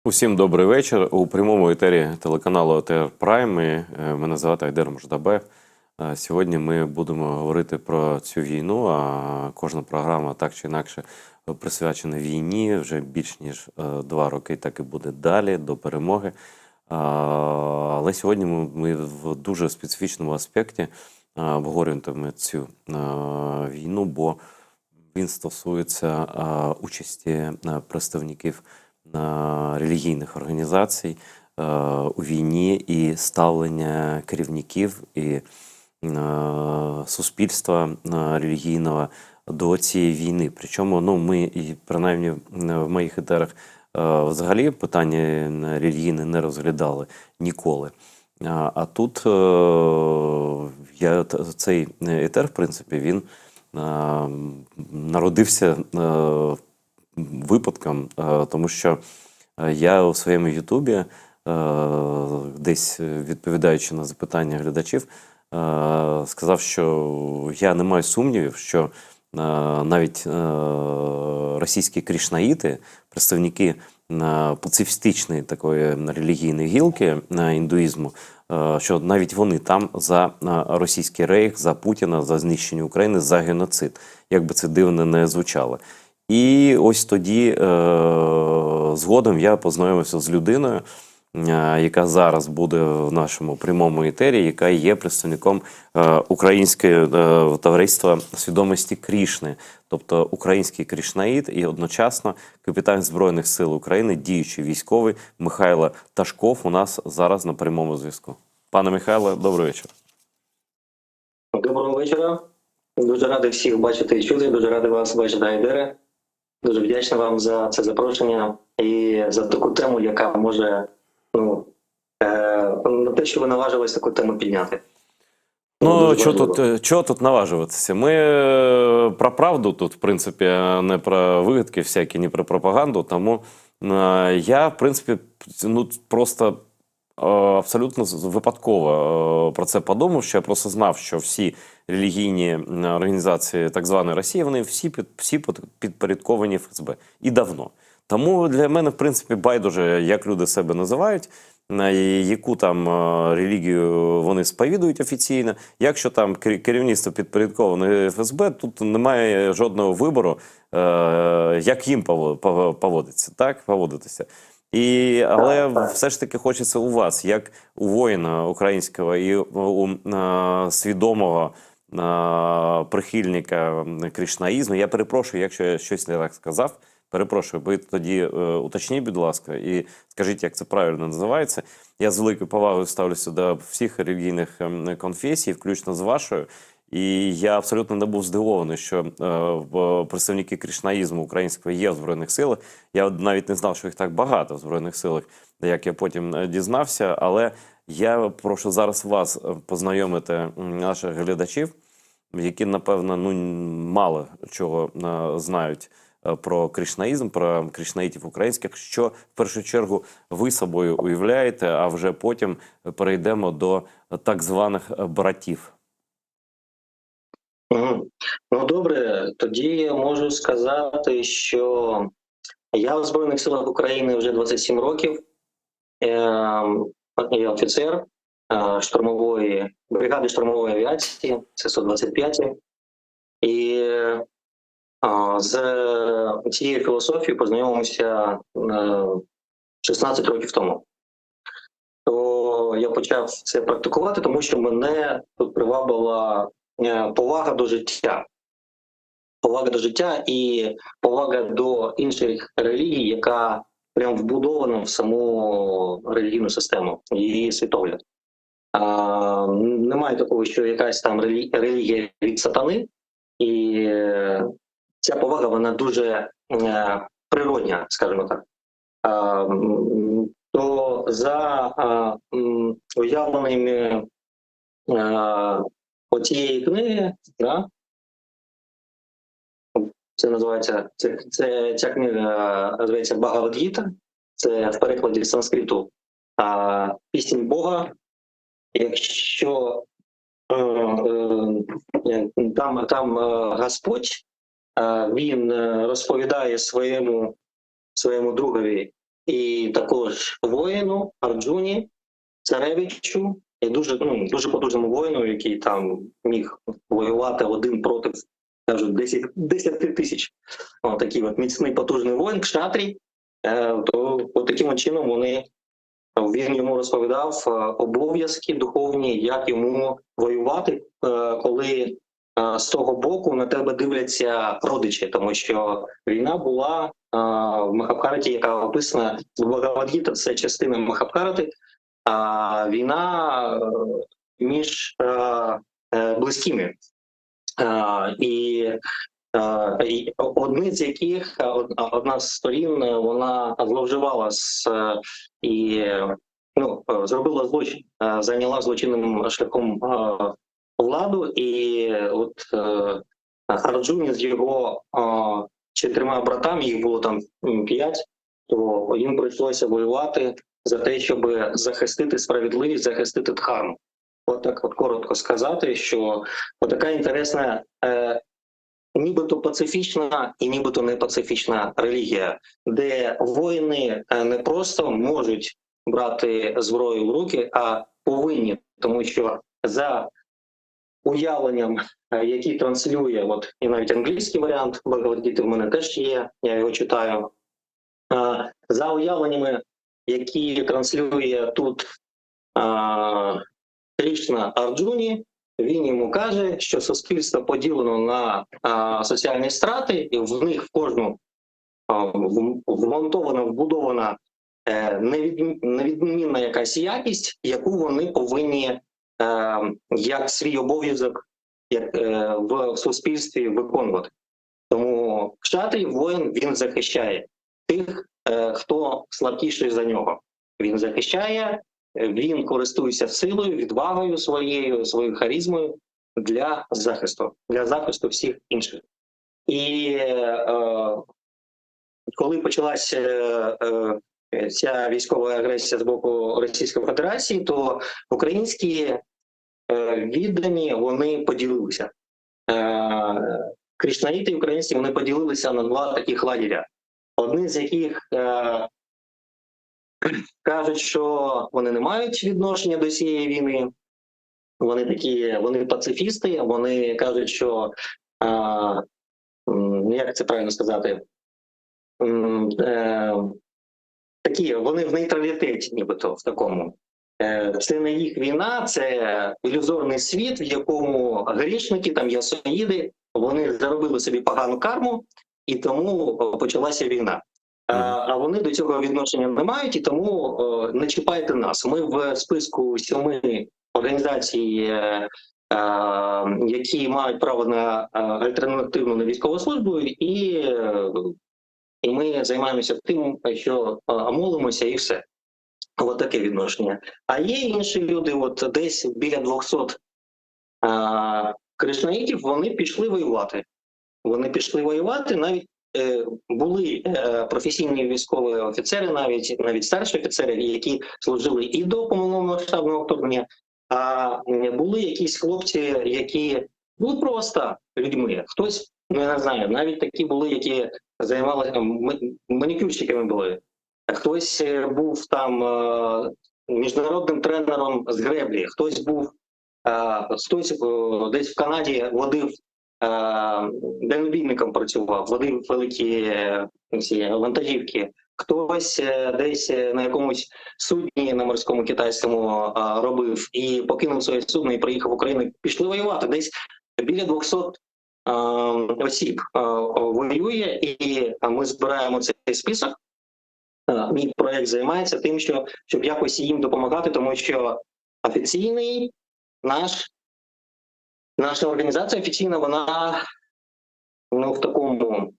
Усім добрий вечір. У прямому етері телеканалу ОТР Прайм. Мене звати Айдер Мождабаєв. Сьогодні ми будемо говорити про цю війну, а кожна програма так чи інакше присвячена війні. Вже більш ніж 2 роки, так і буде далі, до перемоги. Але сьогодні ми в дуже специфічному аспекті обговорюємо цю війну, бо він стосується участі представників релігійних організацій у війні і ставлення керівників і суспільства релігійного до цієї війни. Причому ми, і принаймні в моїх етерах, взагалі питання релігійне не розглядали ніколи. А тут цей етер, в принципі, він народився випадком, тому що я у своєму Ютубі, десь відповідаючи на запитання глядачів, сказав, що я не маю сумнівів, що навіть російські кришнаїти, представники пацифістичної такої релігійної гілки індуїзму, що навіть вони там за російський рейх, за Путіна, за знищення України, за геноцид, як би це дивно не звучало. І ось тоді згодом я познайомився з людиною, яка зараз буде в нашому прямому етері, яка є представником українського товариства свідомості Крішни, тобто український кришнаїт і одночасно капітан Збройних сил України, діючий військовий Михайло Ташков у нас зараз на прямому зв'язку. Пане Михайло, добрий вечір. Доброго вечора. Дуже радий всіх бачити і чути, дуже радий вас бачити, Айдере. Дуже вдячний вам за це запрошення і за таку тему, яка може, на те, що ви наважились таку тему підняти. Чого тут наважуватися? Ми про правду тут, в принципі, не про вигадки всякі, не про пропаганду, тому я, в принципі, просто абсолютно випадково про це подумав, що я просто знав, що всі релігійні організації так званої Росії, вони всі підпорядковані ФСБ. І давно. Тому для мене, в принципі, байдуже, як люди себе називають, яку там релігію вони сповідують офіційно. Якщо там керівництво підпорядковане ФСБ, тут немає жодного вибору, як їм поводитися. Але все ж таки хочеться у вас, як у воїна українського і у свідомого прихильника кришнаїзму. Я перепрошую, якщо я щось не так сказав. Перепрошую, ви тоді уточніть, будь ласка, і скажіть, як це правильно називається. Я з великою повагою ставлюся до всіх релігійних конфесій, включно з вашою. І я абсолютно не був здивований, що представники кришнаїзму українського є в Збройних силах. Я навіть не знав, що їх так багато в Збройних силах, як я потім дізнався. Але я прошу зараз вас познайомити наших глядачів, які, напевно, мало чого знають про кришнаїзм, про кришнаїтів українських, що в першу чергу ви собою уявляєте, а вже потім перейдемо до так званих братів. Добре, тоді я можу сказати, що я в Збройних силах України вже 27 років. Я офіцер бригади штурмової авіації, це 125. І з цією філософією познайомився 16 років тому. То я почав це практикувати, тому що мене тут привабила повага до життя. Повага до життя і повага до інших релігій, яка прям вбудована в саму релігійну систему, її світогляд. Немає такого, що якась там релігія від сатани, і ця повага, вона дуже природня, скажімо так. То за уявленими оцієї книги, це називається, ця книга називається Бхагавад-гіта, це в перекладі з санскриту пісень Бога. Якщо там Господь, він розповідає своєму другові і також воїну Арджуні Царевичу, і дуже потужному воїну, який там міг воювати один проти, кажуть, 10 тисяч. Такий от міцний потужний воїн, кшатрій. То таким чином він йому розповідав обов'язки духовні, як йому воювати, коли з того боку на тебе дивляться родичі, тому що війна була в Махабхараті, яка описана в Бхагавад-гіта, це частина Махабхарати, війна між близькими. І одна з сторін, вона зловживала і зробила злочин, зайняла злочинним шляхом владу, і от Арджуні з його 4 братами, їх було там 5, то їм прийшлося воювати за те, щоб захистити справедливість, захистити дхарму. Так коротко сказати, що така інтересна, нібито пацифічна і нібито не пацифічна релігія, де воїни не просто можуть брати зброю в руки, а повинні, тому що за уявленням, який транслює, і навіть англійський варіант Бхагавад-гіти в мене теж є, я його читаю, за уявленнями, які транслює тут Кришна Арджуні, він йому каже, що суспільство поділено на соціальні страти, і в них в кожну вмонтована, вбудована невідмінна якась якість, яку вони повинні як свій обов'язок в суспільстві виконувати. Тому кшатрій, воїн, він захищає тих, хто слабкіший за нього. Він захищає, він користується силою, відвагою своєю харизмою для захисту всіх інших. І коли почалася ця військова агресія з боку Російської Федерації, то українські віддані, вони поділилися. Кришнаїти українські, вони поділилися на 2 таких лагеря. Одні з яких кажуть, що вони не мають відношення до цієї війни, вони пацифісти, вони кажуть, що, як це правильно сказати, вони в нейтралітеті, нібито в такому. Це не їх війна, це ілюзорний світ, в якому грішники, там ясоїди, вони заробили собі погану карму, і тому почалася війна. А вони до цього відношення не мають, і тому не чіпайте нас. Ми в списку 7 організацій, які мають право на альтернативну невійськову службу, і ми займаємося тим, що молимося, і все. Ось таке відношення. А є інші люди, десь біля 200 кришнаїтів, вони пішли воювати. Навіть були професійні військові офіцери, навіть старші офіцери, які служили і до повномасштабного вторгнення, а були якісь хлопці, які були просто людьми. Хтось, я не знаю, навіть такі були, які займалися манікюрщиками були. Хтось був там міжнародним тренером з греблі, хтось десь в Канаді водив, дальнобійником працював, водив великі вантажівки. Хтось десь на якомусь судні на морському китайському робив і покинув своє судно і приїхав в Україну. Пішли воювати. Десь біля 200 осіб воює, і ми збираємо цей список. Мій проєкт займається тим, щоб якось їм допомагати, тому що офіційний наша організація офіційна, вона в такому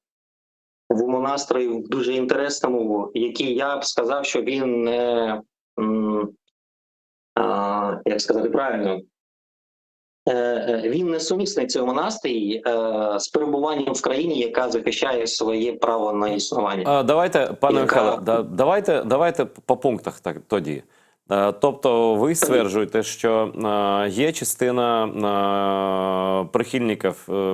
настрої дуже інтересному, який я б сказав, що він не, як сказати правильно, він не сумісний цьому настрій з перебуванням в країні, яка захищає своє право на існування. Давайте, пане Михайло, давайте по пунктах тоді. Тобто ви стверджуєте, що є частина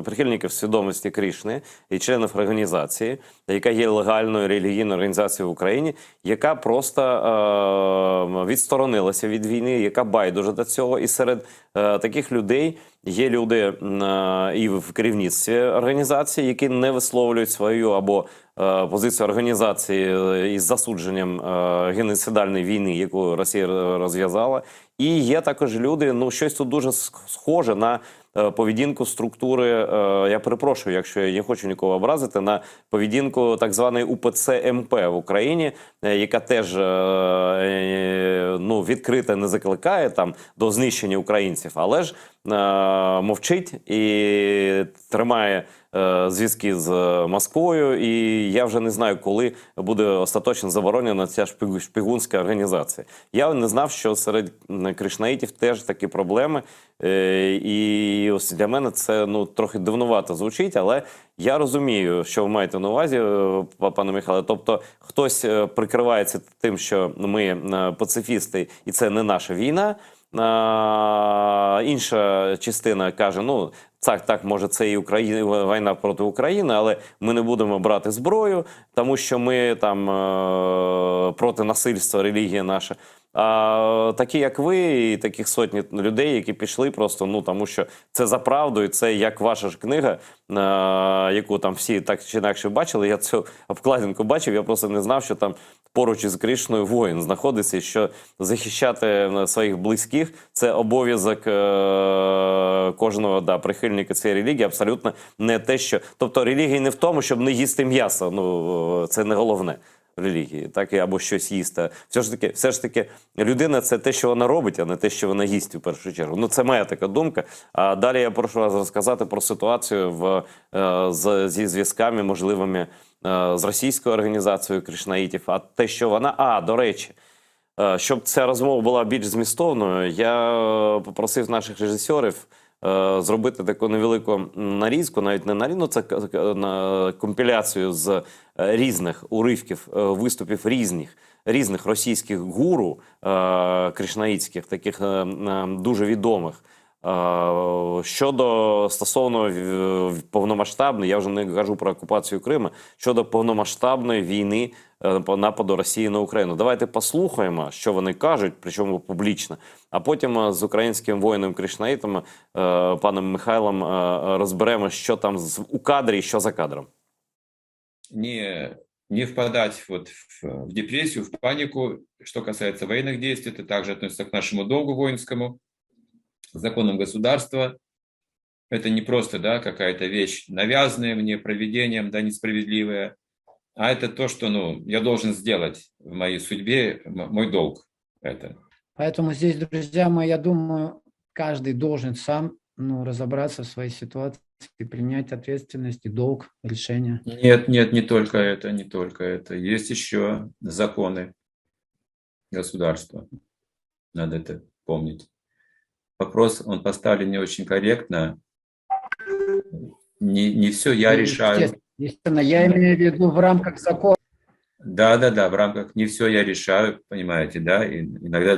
прихильників свідомості Крішни і членів організації, яка є легальною релігійною організацією в Україні, яка просто відсторонилася від війни, яка байдуже до цього. І серед таких людей є люди і в керівництві організації, які не висловлюють свою або позицію організації із засудженням геноцидальної війни, яку Росія розв'язала. І є також люди, ну щось тут дуже схоже на поведінку структури, я перепрошую, якщо я не хочу нікого образити, на поведінку так званої УПЦ МП в Україні, яка теж ну, відкрито не закликає там до знищення українців, але ж мовчить і тримає зв'язки з Москвою, і я вже не знаю, коли буде остаточно заборонена ця шпигунська організація. Я не знав, що серед кришнаїтів теж такі проблеми, і ось для мене це ну, трохи дивнувато звучить, але я розумію, що ви маєте на увазі, пане Михайле. Тобто хтось прикривається тим, що ми пацифісти, і це не наша війна. Інша частина каже, ну, так, може це і війна проти України, але ми не будемо брати зброю, тому що ми там проти насильства, релігія наша. А такі, як ви, і таких сотні людей, які пішли просто, ну, тому що це за правду, і це як ваша ж книга, яку там всі так чи інакше бачили. Я цю обкладинку бачив, я просто не знав, що там поруч із Кришною воїн знаходиться, і що захищати своїх близьких – це обов'язок кожного прихильника цієї релігії, абсолютно не те, що… Тобто релігія не в тому, щоб не їсти м'ясо, ну, це не головне. Релігії, так, або щось їсти. Все ж таки, людина – це те, що вона робить, а не те, що вона їсть, у першу чергу. Ну, це моя така думка. А далі я прошу вас розказати про ситуацію зі зв'язками можливими з російською організацією кришнаїтів. А те, що вона… до речі, щоб ця розмова була більш змістовною, я попросив наших режисерів зробити таку невелику нарізку, навіть не нарізку, це компіляцію з різних уривків виступів різних російських гуру кришнаїтських, таких дуже відомих. Щодо стосовно повномасштабної, я вже не кажу про окупацію Криму, щодо повномасштабної війни по нападу Росії на Україну. Давайте послухаємо, що вони кажуть, причому публічно, а потім з українським воїном-кришнаїтом, паном Михайлом, розберемо, що там у кадрі і що за кадром. Не впадать вот в депрессию, в панику. Что касается военных действий, это также относится к нашему долгу воинскому, законам государства. Это не просто, да, какая-то вещь навязанная мне провидением, да, несправедливая, а это то, что, ну, я должен сделать в моей судьбе, мой долг это. Поэтому здесь, друзья мои, я думаю, каждый должен сам, ну, разобраться в своей ситуации, принять ответственность и долг, решения. Нет, не только это, не только это. Есть еще законы государства. Надо это помнить. Вопрос, он поставлен не очень корректно. Не все я решаю. Естественно, я имею в виду в рамках закона. Да, в рамках не все я решаю, понимаете, да. И иногда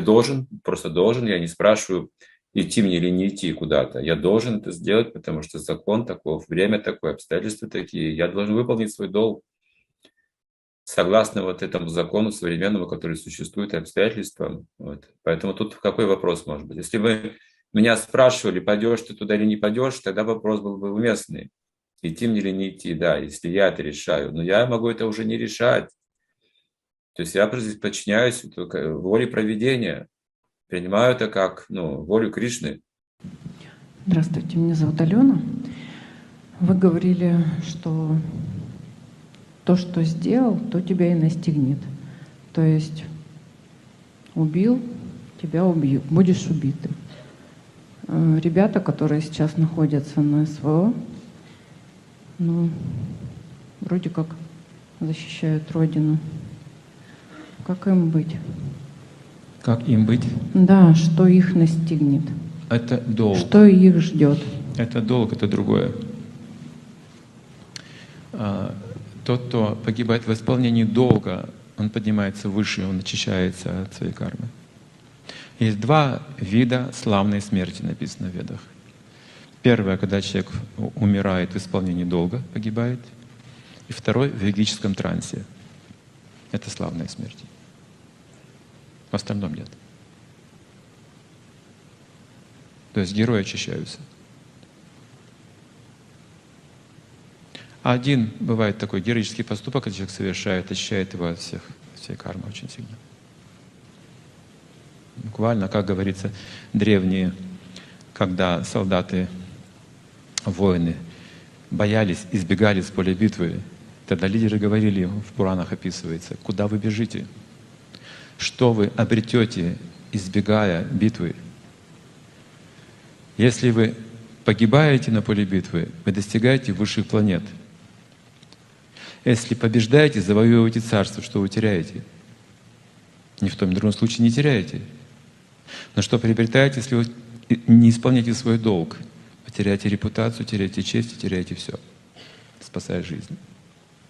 просто должен, я не спрашиваю, идти мне или не идти куда-то. Я должен это сделать, потому что закон таков, время такое, обстоятельства такие. Я должен выполнить свой долг согласно вот этому закону современному, который существует, и обстоятельствам. Вот. Поэтому тут какой вопрос может быть? Если бы меня спрашивали, пойдешь ты туда или не пойдешь, тогда вопрос был бы уместный. Идти мне или не идти, да, если я это решаю. Но я могу это уже не решать. То есть я подчиняюсь воле провидения, принимаю это как, ну, волю Кришны. Здравствуйте, меня зовут Алена. Вы говорили, что то, что сделал, то тебя и настигнет. То есть убил, тебя убьют, будешь убитым. Ребята, которые сейчас находятся на СВО, ну, вроде как защищают Родину. Как им быть? Как им быть? Да, что их настигнет. Это долг. Что их ждет? Это долг, это другое. Тот, кто погибает в исполнении долга, он поднимается выше, он очищается от своей кармы. Есть два вида славной смерти, написано в Ведах. Первое, когда человек умирает в исполнении долга, погибает. И второй — в йогическом трансе. Это славная смерть. В остальном нет. То есть герои очищаются. А один бывает такой героический поступок, когда человек совершает, очищает его от всей кармы очень сильно. Буквально, как говорится, древние, когда солдаты, воины боялись, избегали с поля битвы, тогда лидеры говорили, в Пуранах описывается, куда вы бежите, что вы обретете, избегая битвы. Если вы погибаете на поле битвы, вы достигаете высших планет. Если побеждаете, завоевываете царство, что вы теряете? Ни в том, ни в другом случае не теряете. Но что приобретаете, если вы не исполняете свой долг? Вы теряете репутацию, теряете честь и теряете все, спасая жизнь.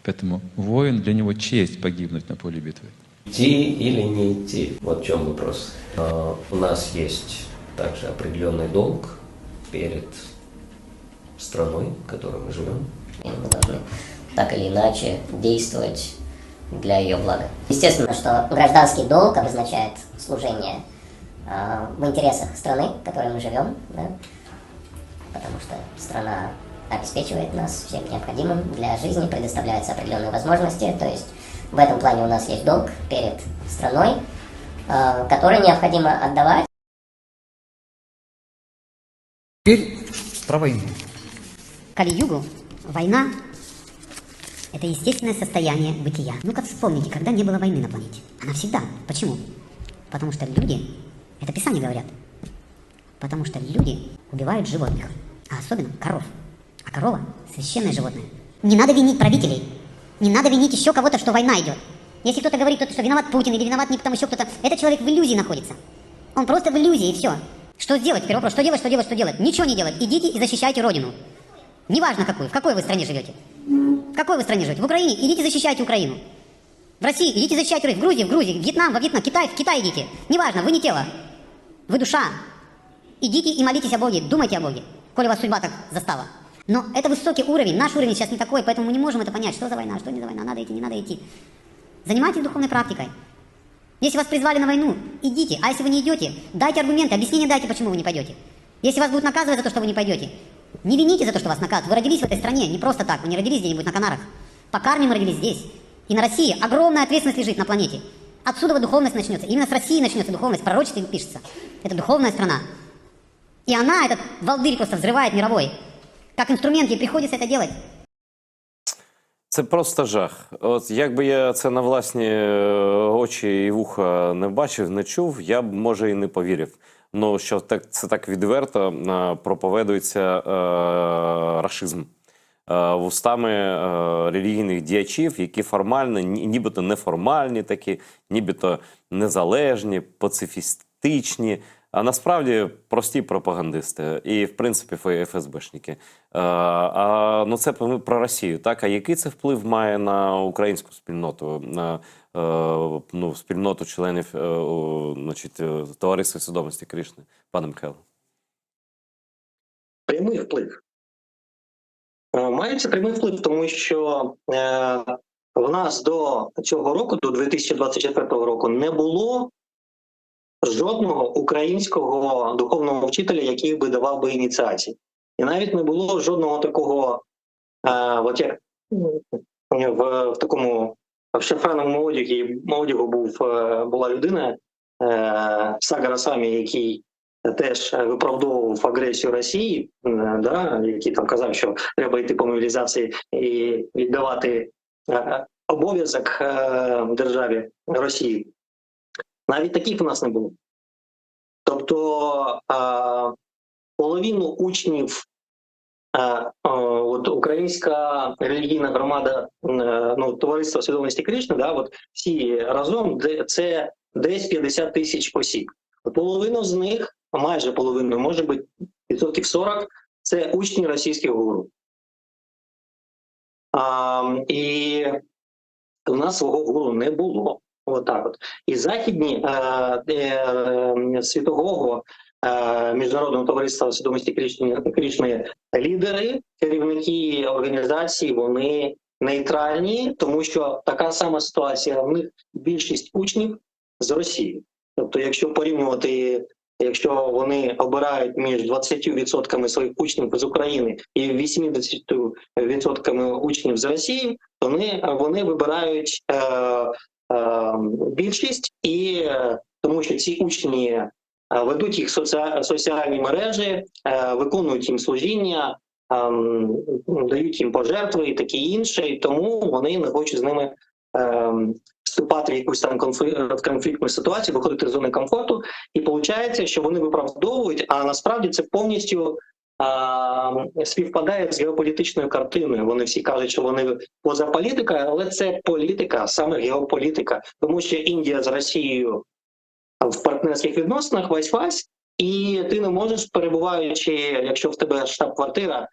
Поэтому воин, для него честь погибнуть на поле битвы. Идти или не идти? Вот в чем вопрос. У нас есть также определенный долг перед страной, в которой мы живем. И мы должны так или иначе действовать для ее блага. Естественно, что гражданский долг обозначает служение в интересах страны, в которой мы живем, да? Потому что страна обеспечивает нас всем необходимым для жизни, предоставляются определенные возможности, то есть в этом плане у нас есть долг перед страной, который необходимо отдавать. Теперь про войну. Кали-югу война – это естественное состояние бытия. Ну-ка вспомните, когда не было войны на планете. Она всегда. Почему? Потому что люди, это Писание говорят, потому что люди убивают животных, а особенно коров. А корова – священное животное. Не надо винить правителей, не надо винить еще кого-то, что война идет. Если кто-то говорит, что виноват Путин или виноват не там еще кто-то, этот человек в иллюзии находится. Он просто в иллюзии, и все. Что сделать? Первый вопрос, что делать, что делать, что делать? Ничего не делать. Идите и защищайте Родину. Неважно какую, в какой вы стране живете. В какой вы стране живете? В Украине? Идите защищайте Украину. В России? Идите защищайте Россию. В Грузии, Вьетнам, во Вьетнам, Китай, в Китай идите. Неважно, вы не тело, вы душа. Идите и молитесь о Боге, думайте о Боге, коли вас судьба так застала. Но это высокий уровень, наш уровень сейчас не такой, поэтому мы не можем это понять, что за война, что не за война, надо идти, не надо идти. Занимайтесь духовной практикой. Если вас призвали на войну, идите, а если вы не идете, дайте аргументы, объяснение дайте, почему вы не пойдете. Если вас будут наказывать за то, что вы не пойдете, не вините за то, что вас наказывают. Вы родились в этой стране, не просто так, вы не родились где-нибудь на Канарах. По карме мы родились здесь. И на России огромная ответственность лежит на планете. Отсюда духовность начнется. Именно с России начнется духовность, пророчество пишется. Это духовная страна. И она, этот волдырь просто взрывает мировой. Как інструмент, їй приходиться це робити. Це просто жах. От якби я це на власні очі і вуха не бачив, не чув, я б, може, і не повірив. Ну, що так, це так відверто проповідується рашизм вустами релігійних діячів, які формально, нібито неформальні такі, нібито незалежні, пацифістичні, а насправді прості пропагандисти і, в принципі, ФСБшники. Ну, це про Росію, так? А який це вплив має на українську спільноту, на спільноту членів значить, Товариства Свідомості Кришни, пане Михайло? Прямий вплив. Мається прямий вплив, тому що в нас до цього року, до 2024 року, не було жодного українського духовного вчителя, який би давав би ініціації. І навіть не було жодного такого, от як в такому в шафраному одягу була людина, Сагар Асамі, який теж виправдовував агресію Росії, да, який там казав, що треба йти по мобілізації і віддавати обов'язок державі Росії. Навіть таких у нас не було. Тобто половину учнів от українська релігійна громада, Товариство Свідомості Кришни, да, от всі разом, це десь 50 тисяч осіб. Половину з них, майже половину, може бути 40%, це учні російських гуру. І в нас свого гуру не було. Отак от. І західні світового міжнародного товариства свідомості критичної лідери, керівники організації, вони нейтральні, тому що така сама ситуація. В них більшість учнів з Росії. Тобто, якщо порівнювати, якщо вони обирають між 20% своїх учнів з України і 80% учнів з Росії, то вони вибирають більшість, і тому що ці учні ведуть їх соціальні мережі, виконують їм служіння, дають їм пожертви і таке інше, і тому вони не хочуть з ними вступати в якусь там конфліктну ситуацію, виходити з зони комфорту, і виходить, що вони виправдовують, а насправді це повністю співпадає з геополітичною картиною. Вони всі кажуть, що вони поза політикою, але це політика, саме геополітика, тому що Індія з Росією в партнерських відносинах вась-вась, і ти не можеш, перебуваючи, якщо в тебе штаб-квартира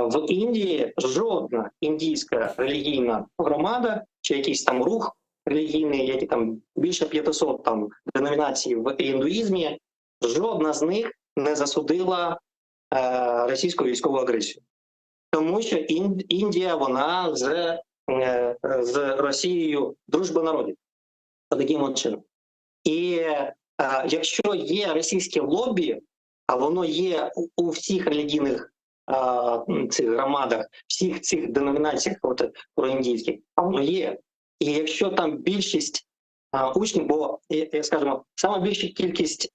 в Індії, жодна індійська релігійна громада чи якийсь там рух релігійний, які там більше 500 там деномінацій в індуїзмі, жодна з них не засудила російську військову агресію. Тому що Індія, вона з Росією дружба народів. Таким от чином. І якщо є російське лобі, а воно є у всіх релігійних цих громадах, всіх цих деномінаціях проіндійських, а воно є. І якщо там більшість учнів, бо, скажімо, сама більша кількість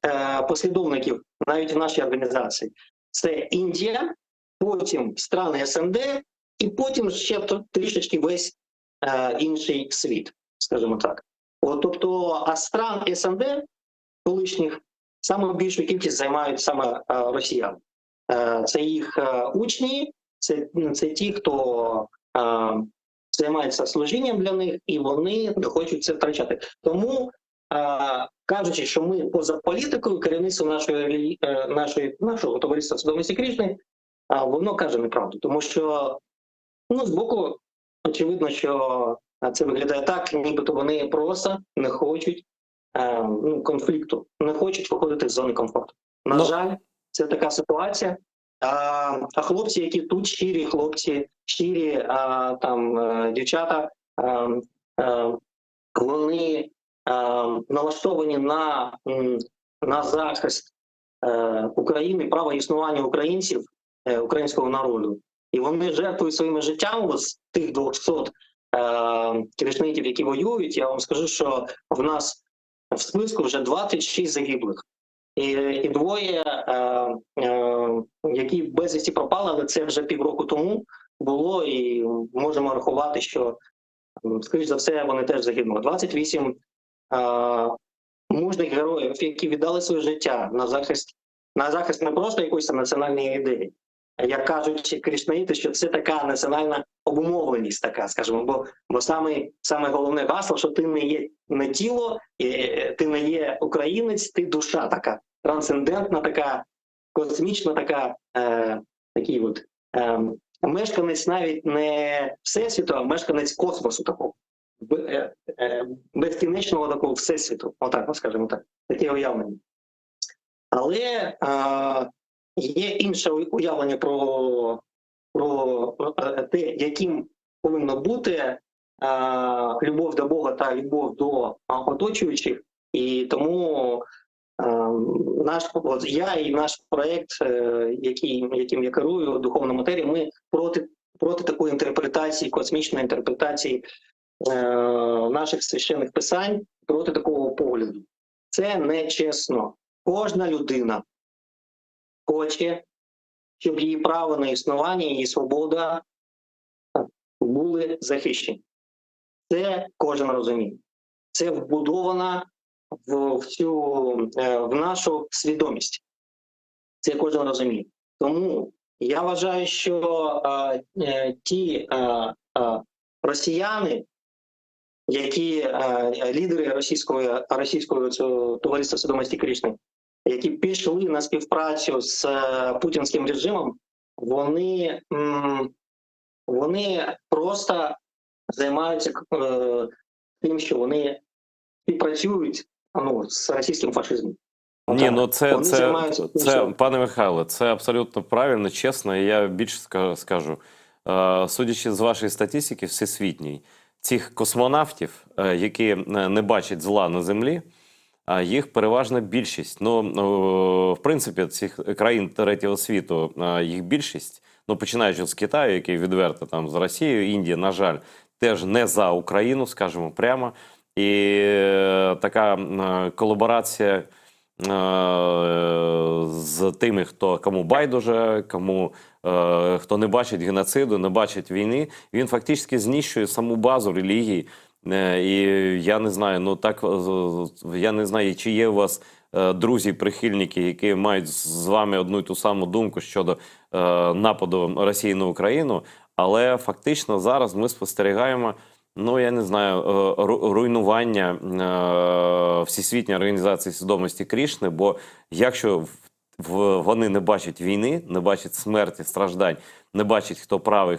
послідовників навіть в нашій організації, це Індія, потім страни СНД, і потім ще трішечки весь інший світ, скажімо так. Тобто, а стран СНД колишніх саме більшу кількість займають саме росіяни. Це їх учні, це ті, хто займається служінням для них, і вони не хочуть це втрачати. Тому, кажучи, що ми поза політикою, керівництво нашого товариства свідомості Кришни, воно каже неправду. Тому що, з боку, очевидно, що це виглядає так, нібито вони просто не хочуть конфлікту, не хочуть виходити з зони комфорту. На жаль, це така ситуація. А хлопці, які тут щирі хлопці, щирі дівчата, вони налаштовані на захист України, права існування українців, українського народу. І вони жертвують своїми життями з тих 200 кришнаїтів, які воюють. Я вам скажу, що в нас в списку вже 26 загиблих. І двоє, які безвісті пропали, але це вже півроку тому було, і можемо рахувати, що, скоріш за все, вони теж загинули. 28 мужних героїв, які віддали своє життя на захист не просто якоїсь національної ідеї. Як кажуть кришнаїти, що це така національна обумовленість, така, скажімо, бо саме головне гасло, що ти не є не тіло, ти не є українець, ти душа така, трансцендентна така, космічна така, такий от мешканець навіть не всесвіту, а мешканець космосу такого, безкінечного такого всесвіту, отак, скажімо так, таке уявлення. Але є інше уявлення про те, яким повинно бути любов до Бога та любов до оточуючих. І тому я і наш проєкт, яким я керую, «Духовна матерія», ми проти такої інтерпретації, космічної інтерпретації наших священних писань, проти такого погляду. Це нечесно. Кожна людина хоче, щоб її право на існування, її свобода були захищені. Це кожен розуміє. Це вбудовано в нашу свідомість. Це кожен розуміє. Тому я вважаю, що ті росіяни, які лідери російського товариства свідомості Кришни, які пішли на співпрацю з путінським режимом, вони просто займаються тим, що вони співпрацюють з російським фашизмом. Ні, ну Вони займаються тим, це, що- пане Михайле, це абсолютно правильно, чесно, і я більше скажу. Судячи з вашої статистики всесвітньої, цих космонавтів, які не бачать зла на землі, їх переважна більшість. В принципі, цих країн третього світу, їх більшість, починаючи з Китаю, який відверто там з Росією, Індія, на жаль, теж не за Україну, скажімо прямо. І така колаборація з тими, кому байдуже, хто не бачить геноциду, не бачить війни, він фактично знищує саму базу релігії. І я не знаю, я не знаю, чи є у вас друзі-прихильники, які мають з вами одну і ту саму думку щодо нападу Росії на Україну, але фактично зараз ми спостерігаємо, я не знаю, руйнування Всесвітньої організації свідомості Крішни, бо якщо вони не бачать війни, не бачать смерті, страждань, не бачать, хто правий,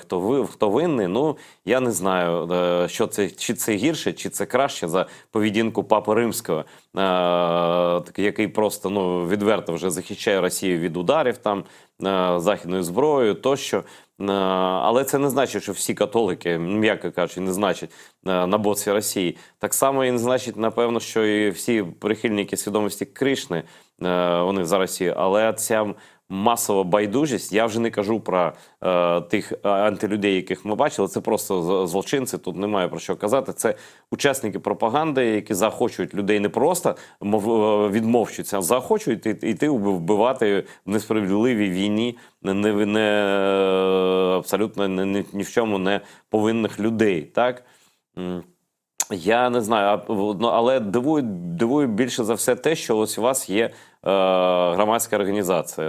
хто винний, я не знаю, що це, чи це гірше, чи це краще за поведінку Папи Римського, який просто відверто вже захищає Росію від ударів там, західною зброєю тощо. Але це не значить, що всі католики, м'яко кажучи, не значить на боці Росії. Так само і не значить, напевно, що і всі прихильники свідомості Кришни, вони за Росію. Але ця масова байдужість, я вже не кажу про тих антилюдей, яких ми бачили, це просто злочинці, тут немає про що казати. Це учасники пропаганди, які заохочують людей не просто відмовчуються, а заохочують йти вбивати в несправедливій війні абсолютно ні в чому не повинних людей, так? Я не знаю, але дивує більше за все те, що ось у вас є громадська організація.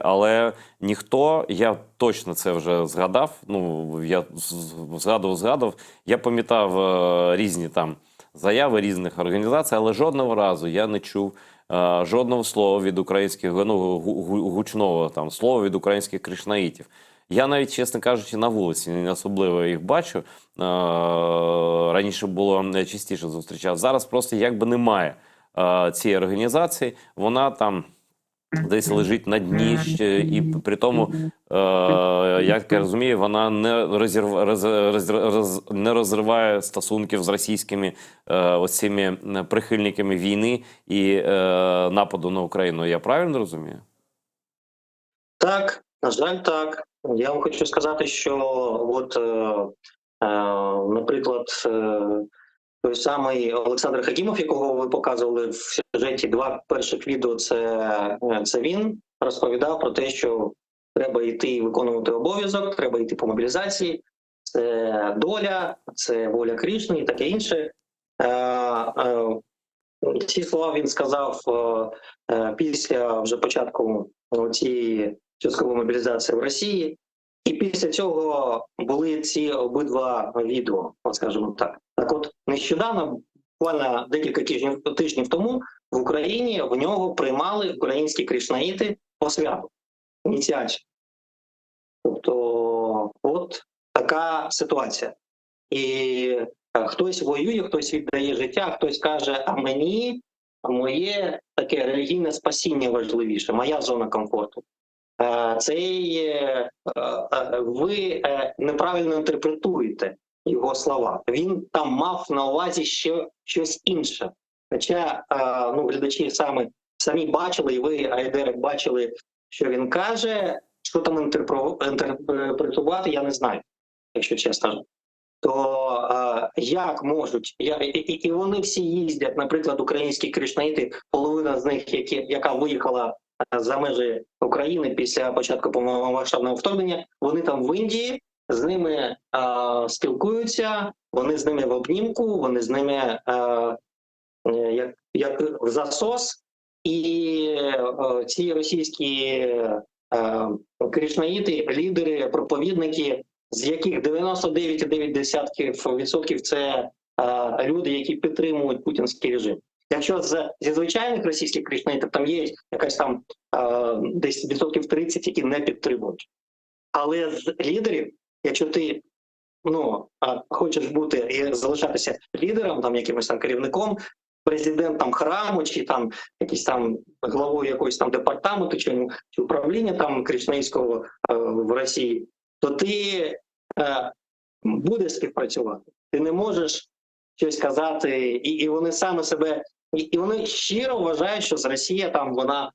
Але ніхто, я точно це вже згадав, я згадував, я пам'ятав різні там заяви різних організацій, але жодного разу я не чув жодного слова від українських, гучного там слова від українських кришнаїтів. Я навіть, чесно кажучи, на вулиці не особливо їх бачу. Раніше було частіше зустрічав. Зараз просто якби немає цієї організації. Вона там десь лежить на дні. І при тому, як я розумію, вона не розриває стосунків з російськими оцими прихильниками війни і нападу на Україну. Я правильно розумію? Так, на жаль, так. Я вам хочу сказати, що наприклад, той самий Олександр Хакімов, якого ви показували в сюжеті, 2 перших відео, це він розповідав про те, що треба йти виконувати обов'язок, треба йти по мобілізації, це доля, це воля Кришни і таке інше. Ці слова він сказав після вже початку цієї часткової мобілізації в Росії. І після цього були ці обидва відео, скажімо так. Так от, нещодавно, буквально декілька тижнів тому, в Україні в нього приймали українські кришнаїти посвяту, ініціацію. Тобто, от така ситуація. І хтось воює, хтось віддає життя, хтось каже, а мені, моє таке релігійне спасіння важливіше, моя зона комфорту. Ви неправильно інтерпретуєте його слова. Він там мав на увазі ще щось інше. Хоча глядачі самі бачили, і ви, Айдер, бачили, що він каже, що там інтерпретувати, я не знаю, якщо чесно. То як можуть, і вони всі їздять, наприклад, українські кришнаїти, половина з них, яка виїхала за межі України після початку повномасштабного вторгнення, вони там в Індії, з ними спілкуються, вони з ними в обнімку, вони з ними як в засос, і ці російські кришнаїти, лідери, проповідники, з яких 99,9% це люди, які підтримують путінський режим. Якщо зі звичайних російських кришнаїтів там є якась там десь 30%, які не підтримують. Але з лідерів, якщо ти хочеш бути і залишатися лідером, там якимось там керівником, президентом храму, чи там якийсь там главою якогось там департаменту, чи управління там Кришнаївського в Росії, то ти будеш співпрацювати. Ти не можеш щось казати, і вони саме себе, і вони щиро вважають, що з Росія там вона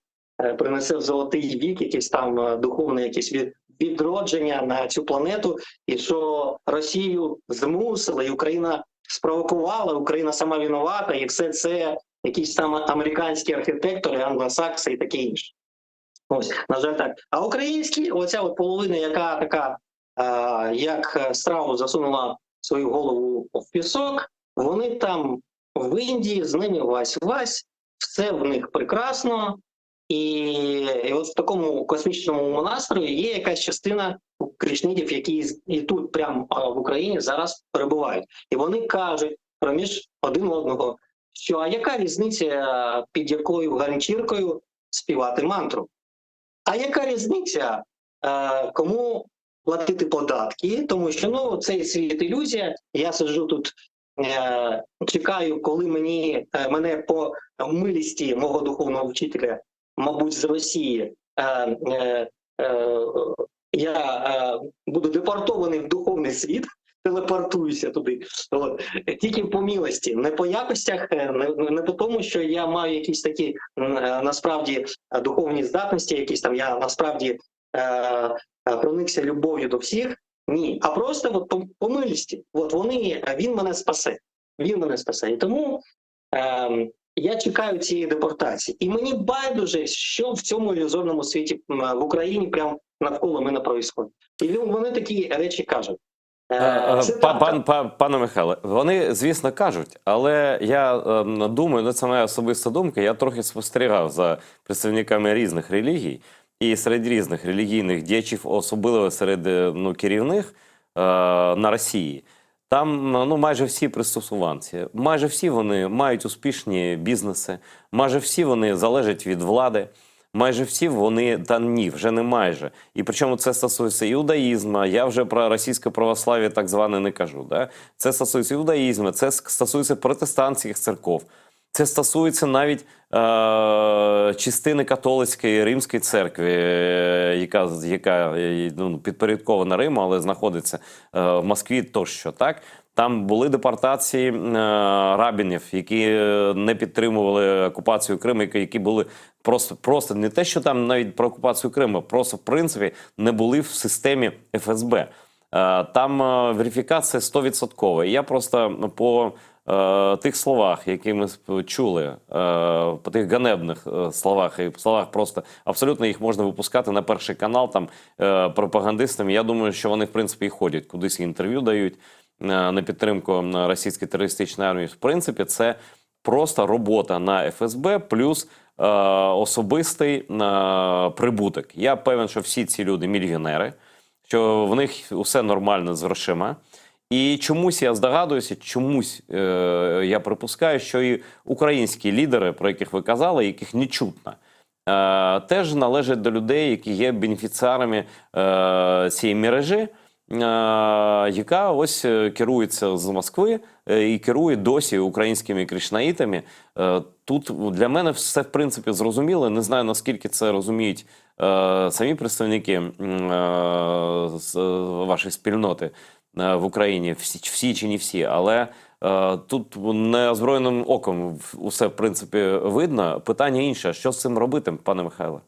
принесе в золотий вік, якесь там духовне якесь відродження на цю планету, і що Росію змусили, і Україна спровокувала, Україна сама винувата, і все це якісь там американські архітектори, англосакси і таке інше. Ось, на жаль, так. А українські, оця от половина, яка така, як страву засунула свою голову в пісок, вони там в Індії, з ними вась-вась, все в них прекрасно. І от в такому космічному настрої є якась частина кришнитів, які і тут прямо в Україні зараз перебувають. І вони кажуть проміж один одного, що а яка різниця, під якою ганчіркою співати мантру? А яка різниця, кому платити податки? Тому що цей світ ілюзія, я сиджу тут, чекаю, коли мене по милісті мого духовного вчителя, мабуть, з Росії, я буду депортований в духовний світ, телепортуюся туди. Тільки по милості, не по якостях, не по тому, що я маю якісь такі, насправді, духовні здатності, якісь там, я насправді проникся любов'ю до всіх. Ні, а просто от по милості. Він мене спасе. Він мене спасе. І тому я чекаю цієї депортації. І мені байдуже, що в цьому ілюзорному світі в Україні прямо навколо мене происходить. І вони такі речі кажуть. Пане Михайле, вони, звісно, кажуть, але я думаю, це моя особиста думка, я трохи спостерігав за представниками різних релігій, і серед різних релігійних діячів, особливо серед керівних на Росії. Там майже всі пристосуванці, майже всі вони мають успішні бізнеси, майже всі вони залежать від влади, майже всі вони, вже не майже. І причому це стосується іудаїзму, я вже про російське православ'я так зване не кажу. Да? Це стосується іудаїзму, це стосується протестантських церков, це стосується навіть частини католицької Римської церкви, яка підпорядкована Риму, але знаходиться в Москві тощо. Так? Там були депортації рабінів, які не підтримували окупацію Криму, які були просто не те, що там навіть про окупацію Криму, просто в принципі не були в системі ФСБ. Там верифікація 100%. І я просто по тих словах, які ми чули, по тих ганебних словах, і словах просто абсолютно їх можна випускати на перший канал там пропагандистами. Я думаю, що вони в принципі і ходять, кудись інтерв'ю дають на підтримку російської терористичної армії. В принципі, це просто робота на ФСБ плюс особистий прибуток. Я певен, що всі ці люди мільйонери, що в них усе нормально з грошима. І чомусь я здогадуюся, я припускаю, що і українські лідери, про яких ви казали, яких не чутно, теж належать до людей, які є бенефіціарами цієї мережі, яка ось керується з Москви і керує досі українськими кришнаїтами. Тут для мене все, в принципі, зрозуміло. Не знаю, наскільки це розуміють самі представники вашої спільноти в Україні, всі чи не всі, але тут неозброєним оком усе, в принципі, видно. Питання інше, що з цим робити, пане Михайле?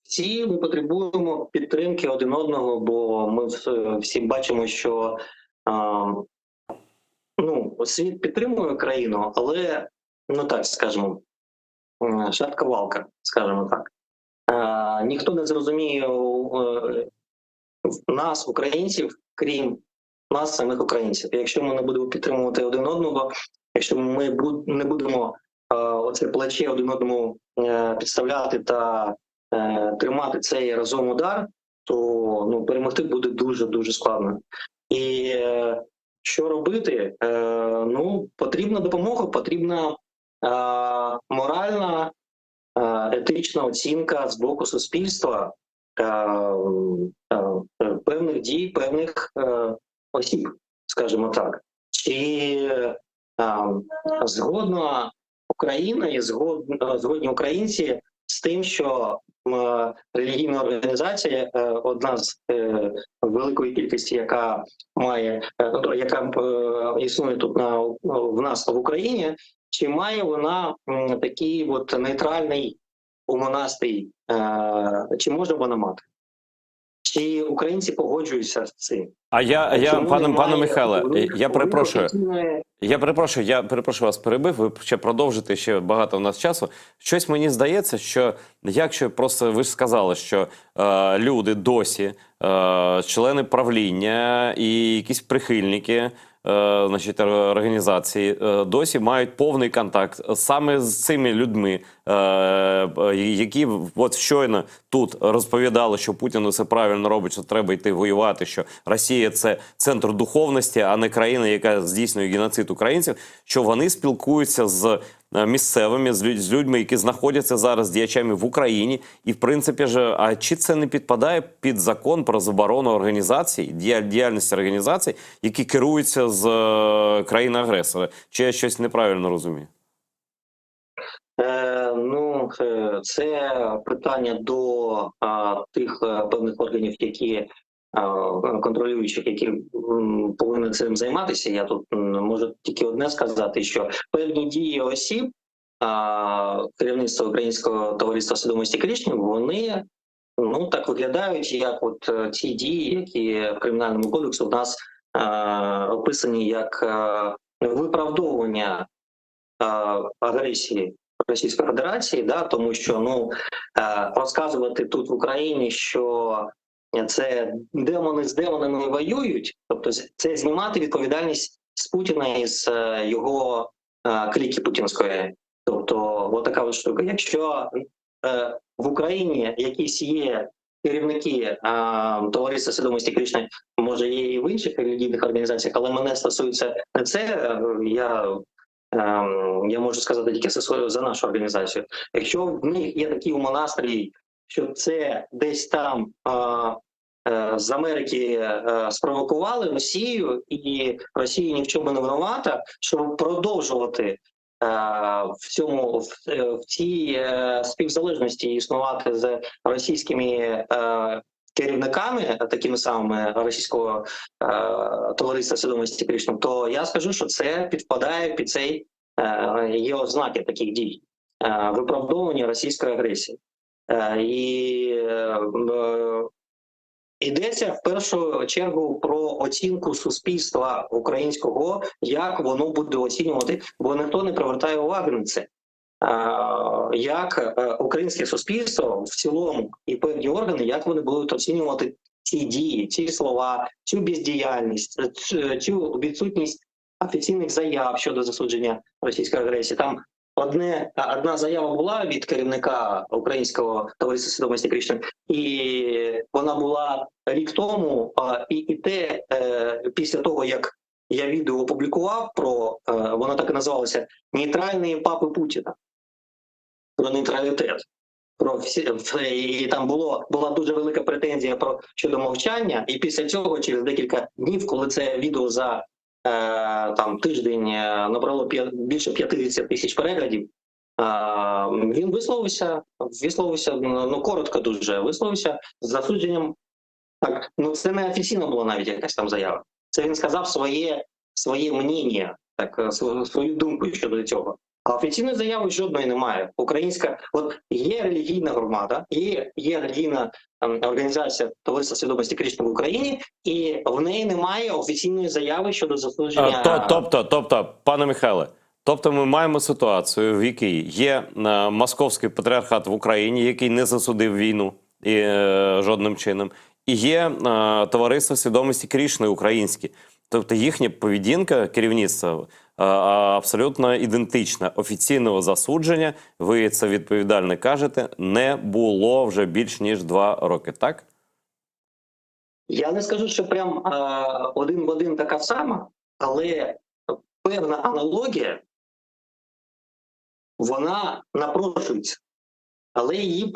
Всі ми потребуємо підтримки один одного, бо ми всі бачимо, що світ підтримує країну, але, так скажемо, шатка-валка, скажімо так. Ніхто не зрозуміє нас, українців, крім нас, самих українців. Якщо ми не будемо підтримувати один одного, якщо ми не будемо оце плече один одному підставляти та тримати цей разом удар, то перемогти буде дуже-дуже складно. І що робити? Потрібна допомога, потрібна моральна, етична оцінка з боку суспільства. певних дій, певних осіб, скажімо так. Чи згодна Україна і згодні українці з тим, що релігійна організація, одна з великої кількості, яка існує тут в нас в Україні, чи має вона такий от нейтральний умонастий, чи може вона мати? Чи українці погоджуються з цим? Пане Михайле, я перепрошую. офіційної- Я перепрошую вас, перебив, ви ще продовжите, ще багато у нас часу. Щось мені здається, що якщо просто ви ж сказали, що люди досі, члени правління і якісь прихильники значить, організації досі мають повний контакт саме з цими людьми, які от щойно тут розповідали, що Путін усе правильно робить, що треба йти воювати, що Росія – це центр духовності, а не країна, яка здійснює геноцид українців, що вони спілкуються з місцевими, з людьми, які знаходяться зараз діячами в Україні. І, в принципі, а чи це не підпадає під закон про заборону організацій, діяльності організацій, які керуються з країни-агресора? Чи я щось неправильно розумію? Це питання до тих певних органів, які контролюючих, які повинні цим займатися. Я тут можу тільки одне сказати, що певні дії осіб керівництва Українського товариства свідомості Крішни, вони так виглядають, як от ті дії, які в Кримінальному кодексі у нас описані як виправдовування агресії Російської Федерації, тому що розказувати тут в Україні, що це демони з демонами воюють, тобто це знімати відповідальність з Путіна і з його кліки путінської. Тобто, отака от штука. Якщо в Україні якісь є керівники Товариства свідомості Крішни, може є і в інших релігійних організаціях, але мене стосується не це, я можу сказати тільки за нашу організацію. Якщо в них є такі умонастрій, що це десь там з Америки спровокували Росію, і Росія ні в чому не винувата, щоб продовжувати в цій співзалежності існувати з російськими керівниками, такими самими Російського товариства свідомості Крішни, то я скажу, що це підпадає під цей є ознаки таких дій, виправдовування російської агресії. Йдеться в першу чергу про оцінку суспільства українського, як воно буде оцінювати, бо ніхто не привертає уваги на це. Як українське суспільство в цілому і певні органи, як вони будуть оцінювати ці дії, ці слова, цю бездіяльність, цю відсутність офіційних заяв щодо засудження російської агресії. Там одна заява була від керівника Українського товариства свідомості Крішни, і вона була рік тому, і те після того, як я відео опублікував воно так і називалося «Нейтральні папи Путіна», про нейтралітет. І там була дуже велика претензія щодо мовчання, і після цього, через декілька днів, коли це відео за тиждень набрало більше 50 тисяч переглядів, він висловився коротко дуже, висловився з засудженням. Так, це не офіційно було навіть якась там заява. Це він сказав своє мнення, свою думку щодо цього. А офіційної заяви жодної немає. Є релігійна громада, є релігійна організація Товариства свідомості Крішни в Україні, і в неї немає офіційної заяви щодо засудження. Тобто, пане Михайле, ми маємо ситуацію, в якій є Московський патріархат в Україні, який не засудив війну жодним чином, і є Товариство свідомості Крішни українське. Тобто їхня поведінка керівництва абсолютно ідентична. Офіційного засудження, ви це відповідально кажете, не було вже більш ніж 2 роки, так? Я не скажу, що прям один в один така сама, але певна аналогія, вона напрошується. Але її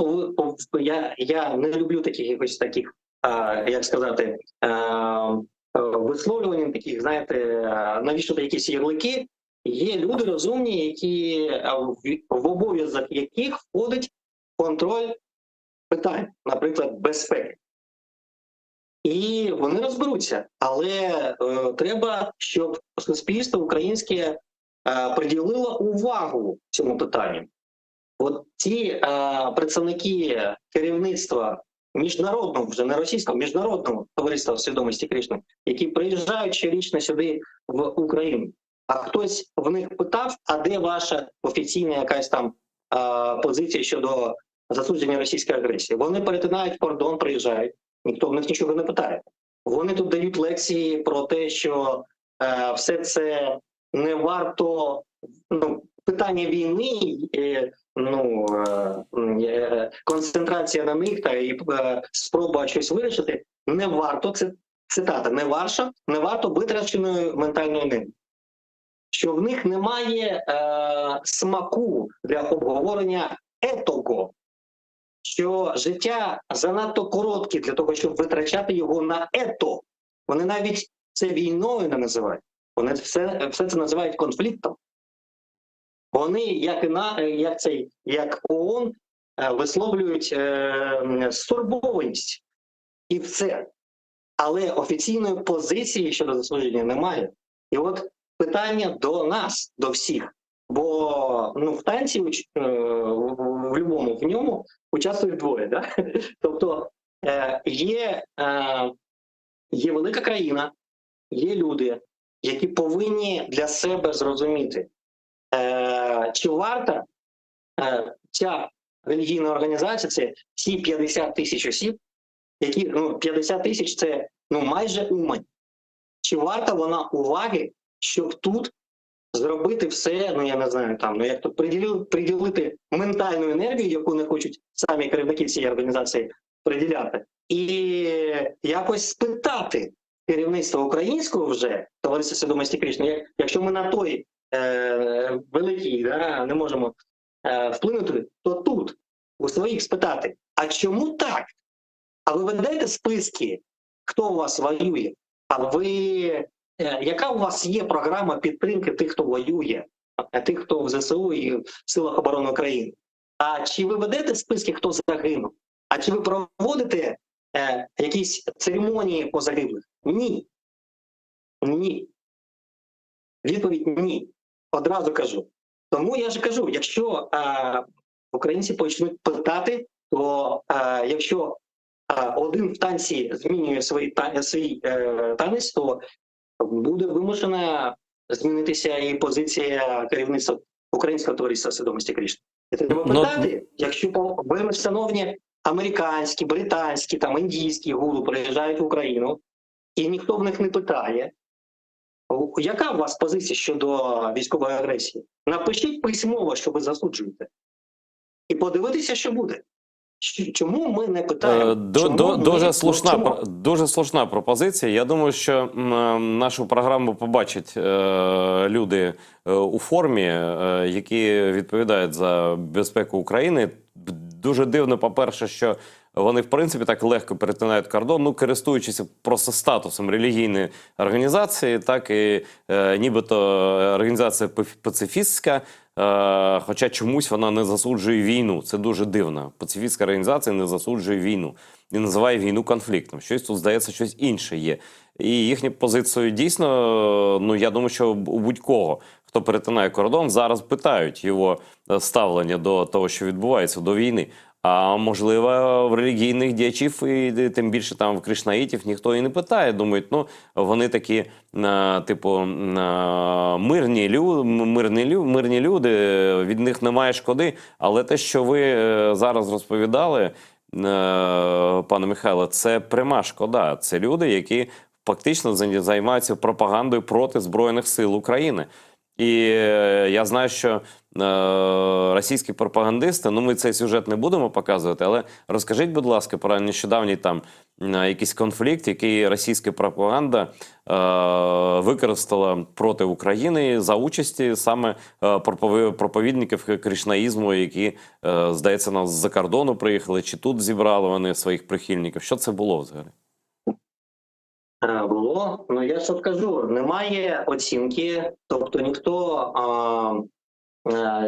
я не люблю таких якось таких, як сказати, висловлювань, таких, знаєте, навіщо якісь ярлики. Є люди розумні, які в обов'язок яких входить контроль питань, наприклад, безпеки. І вони розберуться, але треба, щоб суспільство українське приділило увагу цьому питанню. От ті представники керівництва міжнародного, вже не російського, міжнародного товариства свідомості Кришни, які приїжджають щорічно сюди в Україну, а хтось в них питав, а де ваша офіційна якась там позиція щодо засудження російської агресії? Вони перетинають кордон, приїжджають, ніхто в них нічого не питає. Вони тут дають лекції про те, що все це не варто, питання війни, концентрація на них та і спроба щось вирішити, не варто, це цитата, не варто витраченої ментальної енергії. Що в них немає смаку для обговорення етого, що життя занадто коротке для того, щоб витрачати його на ето. Вони навіть це війною не називають. Вони все це називають конфліктом. Вони, як ООН, висловлюють стурбованість. І все. Але офіційної позиції щодо засудження немає. І от питання до нас, до всіх. Бо в танці, в ньому участвують двоє. Да? Тобто є велика країна, є люди, які повинні для себе зрозуміти, чи варта ця релігійна організація, це ці 50 тисяч осіб, які 50 тисяч це майже Умань. Чи варта вона уваги, щоб тут зробити все, я не знаю, як тут приділити ментальну енергію, яку не хочуть самі керівники цієї організації приділяти, і якось спитати керівництво українського вже, Товариства Свідомості Кришни, якщо ми на той великий не можемо вплинути, то тут у своїх спитати, а чому так? А ви ведете списки, хто у вас воює? Яка у вас є програма підтримки тих, хто воює, тих, хто в ЗСУ і в Силах оборони України? А чи ви ведете списки, хто загинув? А чи ви проводите якісь церемонії по загиблих? Ні. Ні. Відповідь – ні. Одразу кажу. Тому я ж кажу, якщо українці почнуть питати, то якщо один в танці змінює свій танець, то буде вимушена змінитися і позиція керівництва Українського товариства свідомості Кришни. І треба питати, якщо вельмишановні американські, британські, індійські гуру приїжджають в Україну, і ніхто в них не питає, яка у вас позиція щодо військової агресії? Напишіть письмово, що ви засуджуєте. І подивитися, що буде. Чому ми не питаємо? Дуже слушна пропозиція. Я думаю, що нашу програму побачать люди у формі, які відповідають за безпеку України. Дуже дивно, по-перше, що вони, в принципі, так легко перетинають кордон, користуючись просто статусом релігійної організації, так і нібито організація пацифістська, хоча чомусь вона не засуджує війну. Це дуже дивно. Пацифістська організація не засуджує війну і називає війну конфліктом. Щось тут, здається, щось інше є. І їхню позицію дійсно, я думаю, що у будь-кого, хто перетинає кордон, зараз питають його ставлення до того, що відбувається, до війни. А можливо, в релігійних діячів, і тим більше там в кришнаїтів, ніхто і не питає. Думають, вони такі, мирні люди, від них немає шкоди. Але те, що ви зараз розповідали, пане Михайло, це пряма шкода. Це люди, які фактично займаються пропагандою проти Збройних сил України. І я знаю, що російські пропагандисти, ми цей сюжет не будемо показувати, але розкажіть, будь ласка, про нещодавній якийсь конфлікт, який російська пропаганда використала проти України за участі саме проповідників кришнаїзму, які, здається, нас з-за кордону приїхали, чи тут зібрали вони своїх прихильників. Що це було взагалі? Було. Ну, я що кажу, немає оцінки, тобто ніхто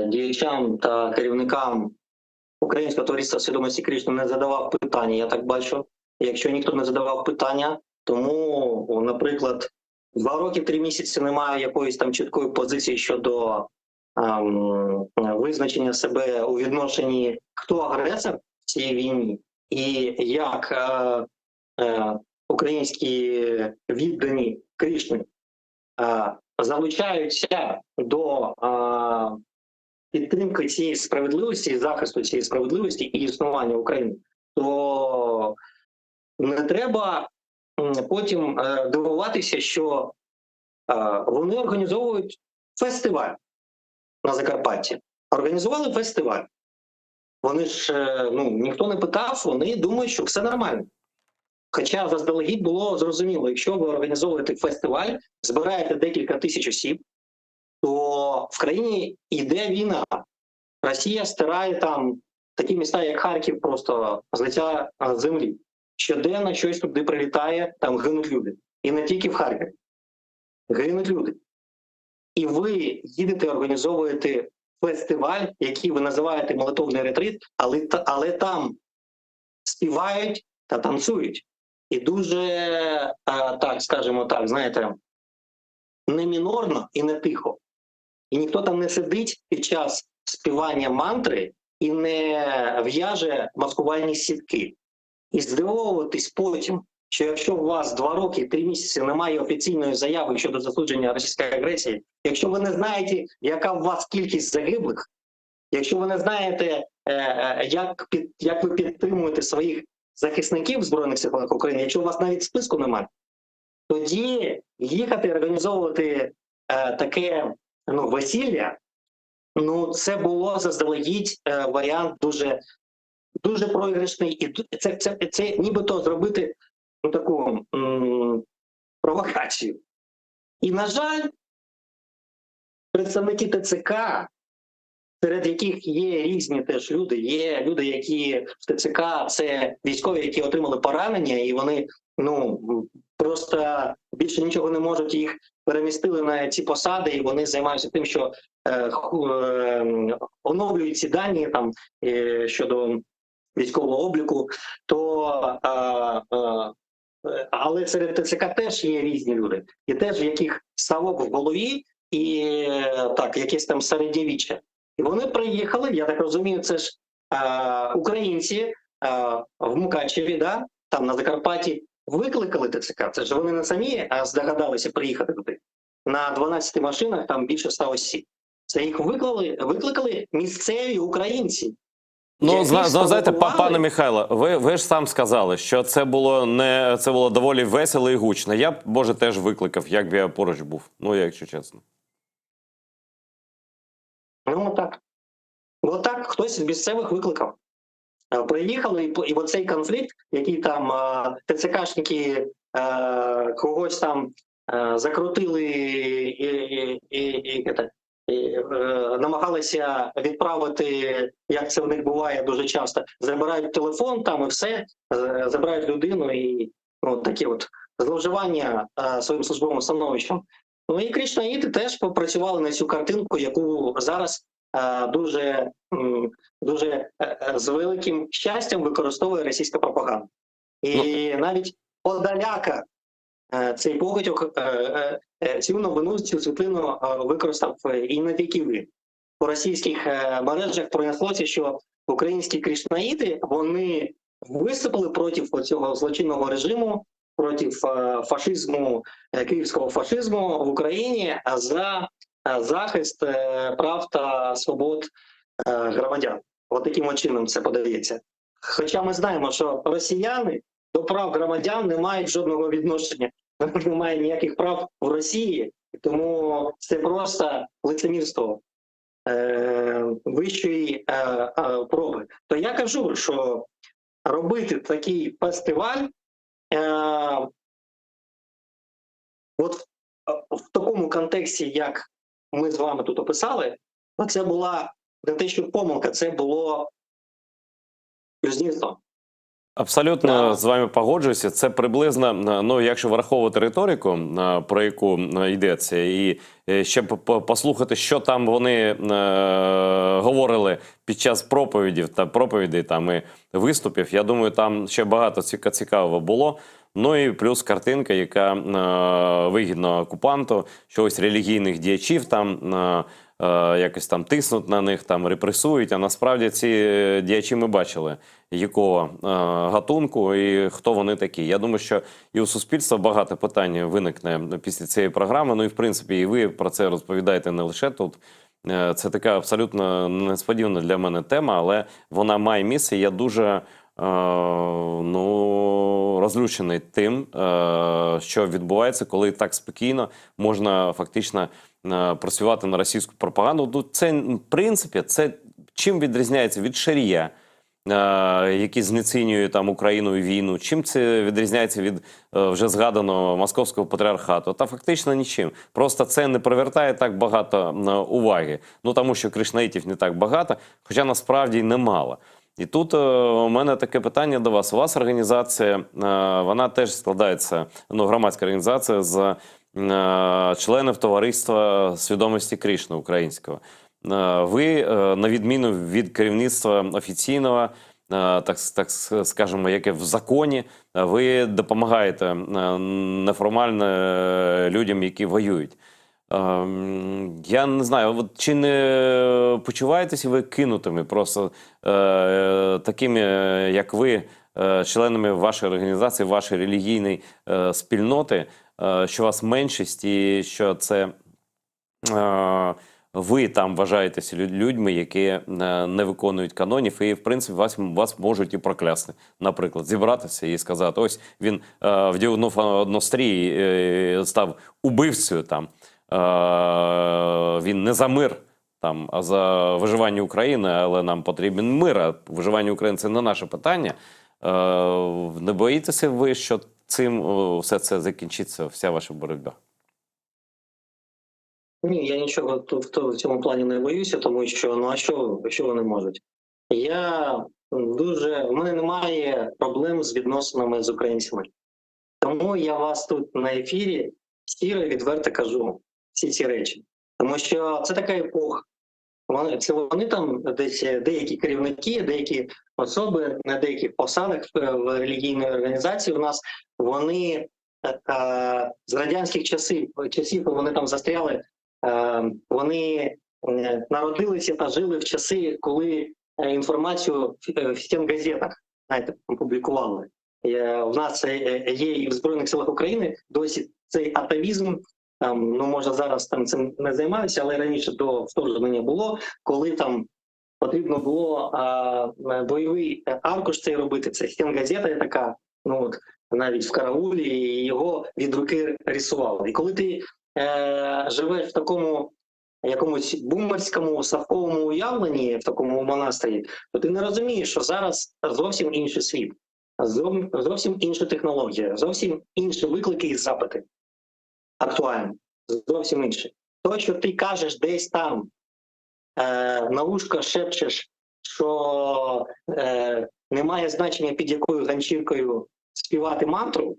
діячам та керівникам Українського товариства свідомості Кришни не задавав питання, я так бачу. Якщо ніхто не задавав питання, тому, наприклад, 2 роки, 3 місяці немає якоїсь там чіткої позиції щодо визначення себе у відношенні, хто агресор в цій війні, і як українські віддані Кришни залучаються до підтримки цієї справедливості, захисту цієї справедливості і існування України, то не треба потім дивуватися, що вони організовують фестиваль на Закарпатті. Організували фестиваль. Вони ж, ніхто не питав, вони думають, що все нормально. Хоча заздалегідь було зрозуміло, якщо ви організовуєте фестиваль, збираєте декілька тисяч осіб, то в країні йде війна. Росія стирає там такі міста, як Харків, просто з лиця землі. Щоденно щось туди прилітає, там гинуть люди. І не тільки в Харкові. Гинуть люди. І ви їдете, організовуєте фестиваль, який ви називаєте молитовний ретрит, але там співають та танцюють. І дуже, так, скажімо так, знаєте, не мінорно і не тихо. І ніхто там не сидить під час співання мантри і не в'яже маскувальні сітки. І здивовуватись потім, що якщо у вас 2 роки, 3 місяці немає офіційної заяви щодо засудження російської агресії, якщо ви не знаєте, яка у вас кількість загиблих, якщо ви не знаєте, як ви підтримуєте своїх захисників в Збройних силах України, якщо у вас навіть списку немає, тоді їхати і організовувати таке весілля, це було заздалегідь варіант дуже програшний. І це нібито зробити таку провокацію. І, на жаль, представники ТЦК, серед яких є різні теж люди, є люди, які в ТЦК це військові, які отримали поранення, і вони просто більше нічого не можуть, їх перемістили на ці посади, і вони займаються тим, що оновлюють ці дані там щодо військового обліку, але серед ТЦК теж є різні люди. І теж в яких совок в голові і якесь там середньовіччя. І вони приїхали, я так розумію, це ж українці в Мукачеві, там на Закарпатті, викликали ТЦК. Це ж вони не самі здогадалися приїхати туди. На 12 машинах там більше 100 осіб. Це їх викликали місцеві українці. Знаєте, пане Михайло, ви ж сам сказали, що це було доволі весело і гучно. Я б, може, теж викликав, як би я поруч був, якщо чесно. Так. Отак хтось з місцевих викликав. Приїхали, і оцей конфлікт, який там ТЦКшники когось там закрутили і намагалися відправити, як це в них буває дуже часто, забирають телефон там і все, забирають людину і такі зловживання своїм службовим становищем. І кришнаїти теж попрацювали на цю картинку, яку зараз дуже з великим щастям використовує російська пропаганда. І навіть подаляка цей покидьок цю новину, цю світлину використав і не тільки ви. По російських мережах пронеслося, що українські кришнаїти, вони виступили проти цього злочинного режиму, проти фашизму, київського фашизму в Україні за захист прав та свобод громадян. Таким чином це подається. Хоча ми знаємо, що росіяни до прав громадян не мають жодного відношення. Немає ніяких прав в Росії, тому це просто лицемірство вищої проби. То я кажу, що робити такий фестиваль от в такому контексті, як ми з вами тут описали, це була не те, що помилка, це було блюзнірство. Абсолютно Да. з вами погоджуюся. Це приблизно, ну, якщо враховувати риторику, про яку йдеться, і ще послухати, що там вони говорили під час проповідей там і виступів. Я думаю, там ще багато цікавого було. Ну і плюс картинка, яка вигідна окупанту, що ось релігійних діячів там якось там тиснуть на них, там репресують. А насправді ці діячі ми бачили, якого гатунку і хто вони такі. Я думаю, що і у суспільства багато питань виникне після цієї програми. Ну і в принципі, і ви про це розповідаєте не лише тут. Це така абсолютно несподівана для мене тема, але вона має місце. Я дуже розлючений тим, що відбувається, коли так спокійно можна фактично працювати на російську пропаганду. Це, в принципі, це чим відрізняється від шарія, які знецінює там Україну і війну, чим це відрізняється від вже згаданого московського патріархату? Та фактично нічим. Просто це не привертає так багато уваги. Ну, тому що кришнаїтів не так багато, хоча насправді й немало. І тут у мене таке питання до вас. У вас організація, вона теж складається, громадська організація з членів товариства свідомості Кришни українського. Ви, на відміну від керівництва офіційного, так скажемо, яке в законі, ви допомагаєте неформально людям, які воюють. Я не знаю, чи не почуваєтеся ви кинутими просто такими, як ви, членами вашої організації, вашої релігійної спільноти, що вас меншість і що це ви там вважаєтеся людьми, які не виконують канонів, і, в принципі, вас можуть і проклясти. Наприклад, зібратися і сказати, ось він вдягнув однострій і став убивцею там. Він не за мир, там, а за виживання України, але нам потрібен мир, а виживання України – це не наше питання. Не боїтеся ви, що цим все це закінчиться, вся ваша боротьба? Ні, я нічого в цьому плані не боюся, тому що, а що вони можуть? У мене немає проблем з відносинами з українцями. Тому я вас тут на ефірі щиро і відверто кажу всі ці речі. Тому що це така епоха. Вони там, десь деякі керівники, деякі особи на деяких посадах в релігійній організації у нас, вони з радянських часів вони там застряли, вони народилися та жили в часи, коли інформацію в стенгазетах, знаєте, публікували. У нас є і в Збройних силах України досі цей атавізм. Може зараз там цим не займаюся, але раніше до вторгнення було, коли там потрібно було бойовий аркуш цей робити. Це стенгазета така, навіть в караулі, і його від руки рисували. І коли ти живеш в такому якомусь бумерському, совковому уявленні, в такому монастирі, то ти не розумієш, що зараз зовсім інший світ, зовсім інша технологія, зовсім інші виклики і запити. Актуально, зовсім інше. То, що ти кажеш десь там, на вушко шепчеш, що немає значення, під якою ганчіркою співати мантру,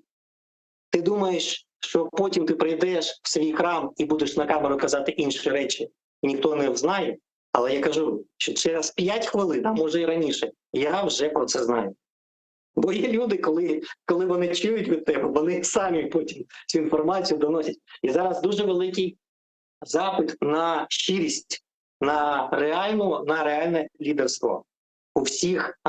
ти думаєш, що потім ти прийдеш в свій храм і будеш на камеру казати інші речі, і ніхто не взнає. Але я кажу, що через 5 хвилин, а може і раніше, я вже про це знаю. Бо є люди, коли вони чують від тебе, вони самі потім цю інформацію доносять. І зараз дуже великий запит на щирість, на реальне лідерство у всіх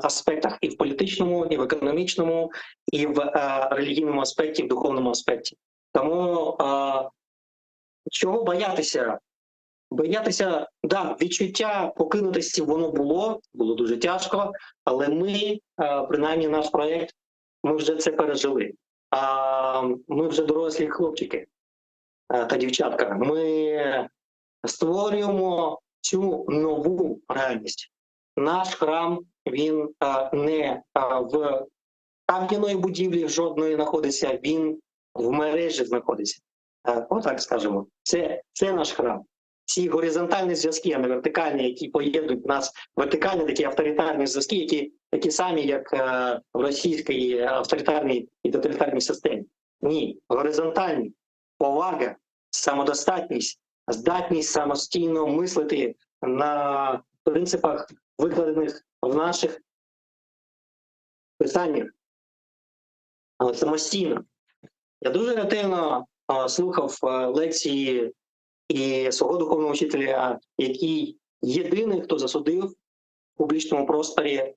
аспектах, і в політичному, і в економічному, і в релігійному аспекті, і в духовному аспекті. Тому чого боятися? Боятися, відчуття покинутості воно було дуже тяжко, але ми, принаймні наш проєкт, ми вже це пережили. Ми вже дорослі хлопчики та дівчатка. Ми створюємо цю нову реальність. Наш храм, він не в кам'яної будівлі жодної знаходиться, він в мережі знаходиться. Отак скажемо. Це наш храм. Ці горизонтальні зв'язки, а не вертикальні, які поєднують нас, вертикальні такі авторитарні зв'язки, які самі, як в російській авторитарній і тоталітарній системі. Ні, горизонтальні, повага, самодостатність, здатність самостійно мислити на принципах, викладених в наших писаннях. Але самостійно. Я дуже ретельно слухав лекції і свого духовного вчителя, який єдиний, хто засудив в публічному просторі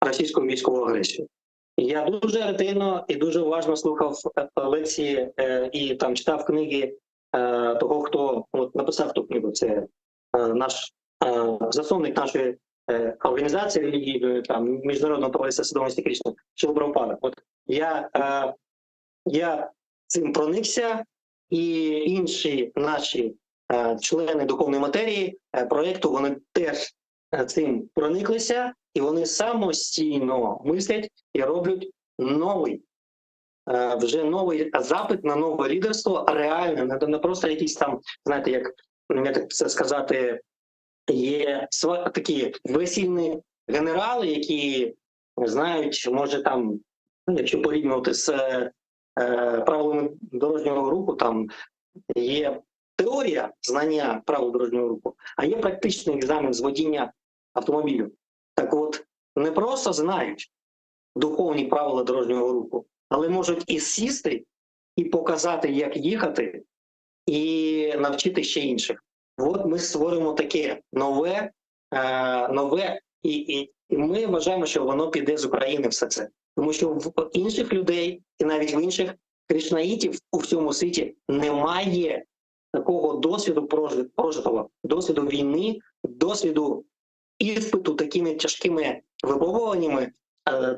російську військову агресію. Я дуже ретельно і дуже уважно слухав лекції і там читав книги того, хто написав ту книгу. Це наш засновник нашої організації релігійної, там Міжнародного товариства свідомості Крішни, Шріла Прабхупада. От я цим проникся, і інші наші члени духовної матерії проєкту, вони теж цим прониклися, і вони самостійно мислять і роблять вже новий запит на нове лідерство, реальне, не просто якісь там, знаєте, як це сказати, є такі весільні генерали, які знають, може там, якщо порівнювати з правилами дорожнього руху, там є теорія знання правил дорожнього руху, а є практичний екзамен з водіння автомобілю. Так от, не просто знають духовні правила дорожнього руху, але можуть і сісти, і показати, як їхати, і навчити ще інших. От ми створимо таке нове, і ми вважаємо, що воно піде з України все це. Тому що в інших людей, і навіть в інших кришнаїтів у всьому світі немає такого досвіду прожитого, досвіду війни, досвіду іспиту такими тяжкими випробуваннями,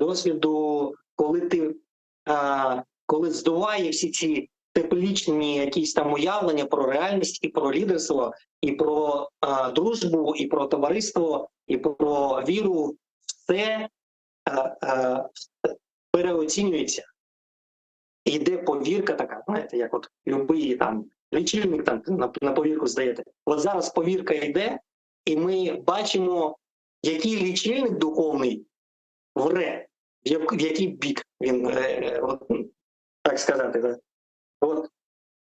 досвіду, коли здуває всі ці теплічні якісь там уявлення про реальність і про лідерство, і про дружбу, і про товариство, і про віру. Все переоцінюється. І йде повірка така, знаєте, як от любий там лічильник там на повірку здаєте. От зараз повірка йде, і ми бачимо, який лічильник духовний вре, в який бік він, так сказати. Да? От.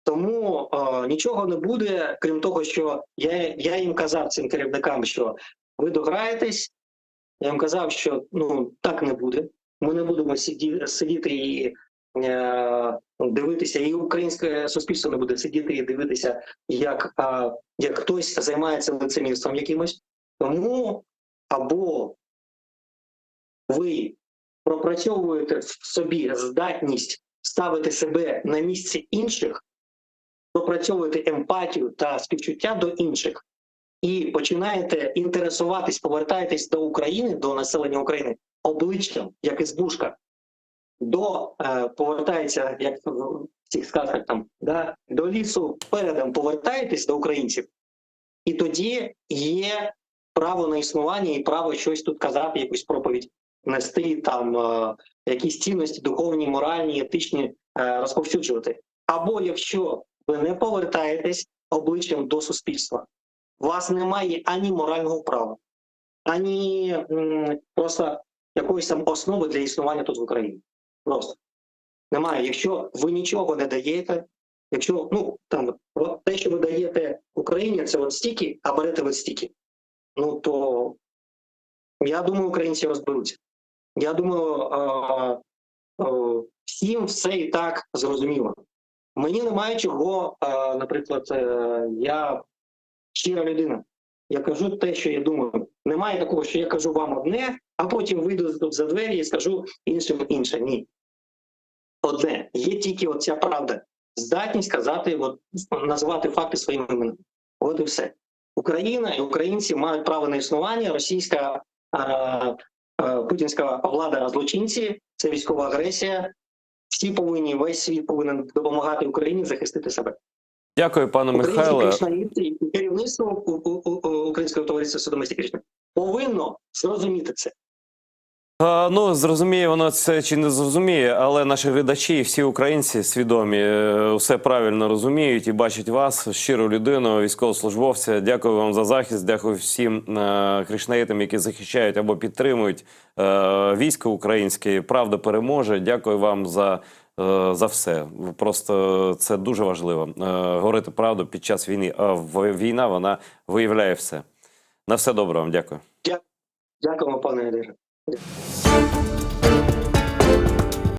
Тому нічого не буде, крім того, що я їм казав цим керівникам, що ви дограєтесь, я їм казав, що так не буде. Ми не будемо сидіти і дивитися, і українське суспільство не буде сидіти і дивитися, як хтось займається лицемірством якимось. Тому або ви пропрацьовуєте в собі здатність ставити себе на місце інших, пропрацьовуєте емпатію та співчуття до інших, і починаєте інтересуватись, повертаєтесь до України, до населення України обличчям, як ізбушка, повертається, як в цих сказках там, до лісу передом повертаєтесь до українців, і тоді є право на існування і право щось тут казати, якусь проповідь нести, там якісь цінності духовні, моральні, етичні розповсюджувати. Або якщо ви не повертаєтесь обличчям до суспільства, у вас немає ані морального права, ані просто якоїсь там основи для існування тут в Україні. Просто немає. Якщо ви нічого не даєте, якщо те, що ви даєте Україні, це от стільки, а берете ви стільки, то я думаю, українці розберуться. Я думаю, всім все і так зрозуміло. Мені немає чого, наприклад, я щира людина. Я кажу те, що я думаю. Немає такого, що я кажу вам одне, а потім вийду тут за двері і скажу іншим інше. Ні. Одне. Є тільки оця правда. Здатність казати, називати факти своїми іменами. От і все. Україна і українці мають право на існування. Російська путінська влада злочинці, це військова агресія. Всі повинні, весь світ повинен допомагати Україні захистити себе. Дякую, пане Михайле. Українське і керівництво Українського товариства свідомості Крішни повинно зрозуміти це. Ну, зрозуміє воно це чи не зрозуміє, але наші глядачі і всі українці свідомі, все правильно розуміють і бачать вас, щиру людину, військовослужбовця. Дякую вам за захист, дякую всім кришнаїтам, які захищають або підтримують військо українське. Правда переможе. Дякую вам за все. Просто це дуже важливо. Говорити правду під час війни. А війна, вона виявляє все. На все добре вам. Дякую. Дякуємо, пане Ігоре.